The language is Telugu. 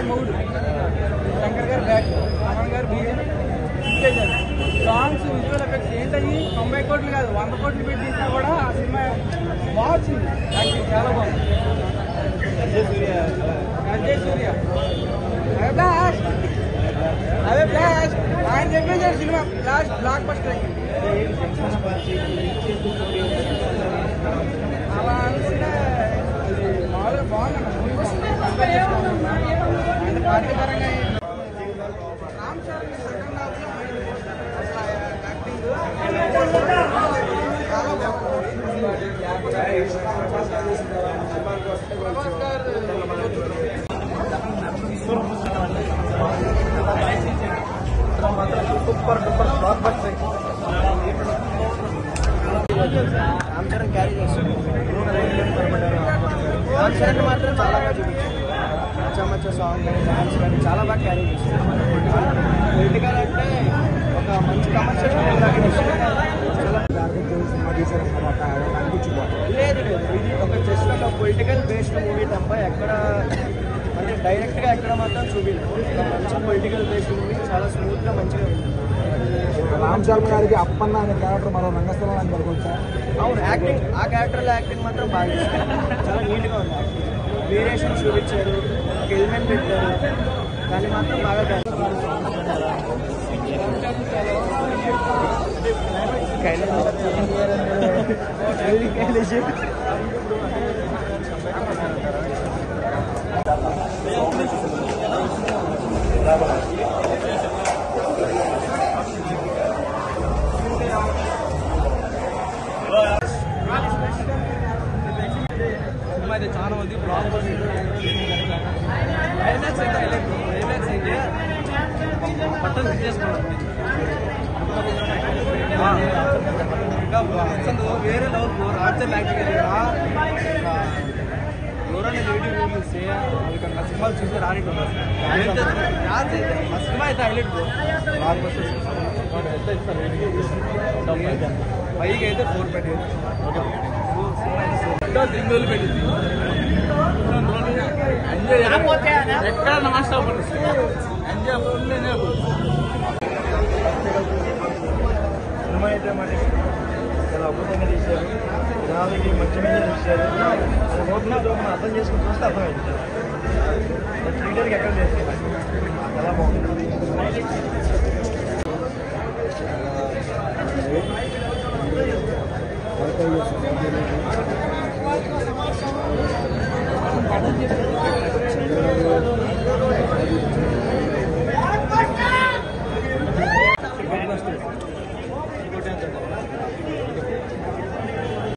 మూడు శంకర్ గారు బ్యాక్ అమన్ గారు బీజం చేశారు. సాంగ్స్ విజువల్ ఎఫెక్ట్స్ ఏంటది 90 కోట్లు కాదు 100 కోట్లు పెట్టి తీసినా కూడా ఆ సినిమా బాగుంది. యాక్టింగ్ చాలా బాగుంది. అజయ్ సూర్య అదే బ్లాస్ట్ ఆయన చెప్పేసారు సినిమా బ్లాస్ట్ బ్లాక్ బస్టర్ అలా అనుకుంటే మామూలుగా బాగుంది. ఆయన పార్టీ పరంగా Ram Charan second half acting చాలా బాగుంది. ప్రభాస్ గారు super duper block buster. Ram Charan carry చేస్తాడు. రామ్ చరణ్ మాత్రం చాలా బాగా చూపించాడు. మచ్చ సాంగ్ కానీ డాన్స్ కానీ చాలా బాగా క్యారీ చేస్తాడు. పొలిటికల్ అంటే ఒక మంచి కమర్షియల్ లేదు ఇది ఒక జస్ట్ ఒక పొలిటికల్ బేస్డ్ మూవీ తప్ప ఎక్కడ అంటే డైరెక్ట్గా ఎక్కడ మాత్రం చూపించలేదు. ఒక మంచి పొలిటికల్ బేస్డ్ మూవీ చాలా స్మూత్గా మంచిగా ఉంది. రామ్ చరణ్ గారికి అప్పన్న అనే క్యారెక్టర్ మరో రంగస్థలం అని అనుకోవచ్చా? అవును, యాక్టింగ్ ఆ క్యారెక్టర్లో యాక్టింగ్ మాత్రం బాగా చాలా నీట్గా ఉంది. యాక్టింగ్ వేరియేషన్ చూపించారు, ఒక ఎలిమెంట్ పెట్టారు, దాన్ని మాత్రం బాగా సినిమా అయితే చాలా ఉంది. బ్లాక్ క్లైమాక్స్ అయితే క్లైమాక్స్ అయితే బట్టలు తీసేసుకున్నాం. ఇంకా అసలు వేరే లెవెల్ రాజ్యం యాక్టింగ్ ఎవరైనా నెగిటివ్ రివ్యూస్ ఇస్తే వాళ్ళకన్నా సినిమాలు చూస్తే రానిట్టు ఆ సినిమా అయితే హైలైట్ పైకి అయితే 4 పెట్టేది. దిగ్గులు పెట్టింది. ఎక్కడ నాస్ట్ అవ్వదు. సినిమా అయితే మరి చాలా అద్భుతంగా తీశారు. జనాలకి మంచి మీద తీశారు. రోడ్లతో మనం అర్థం చేసుకుని చూస్తే అర్థమైంది. థియేటర్కి ఎక్కడ చేస్తారు చాలా బాగుంది.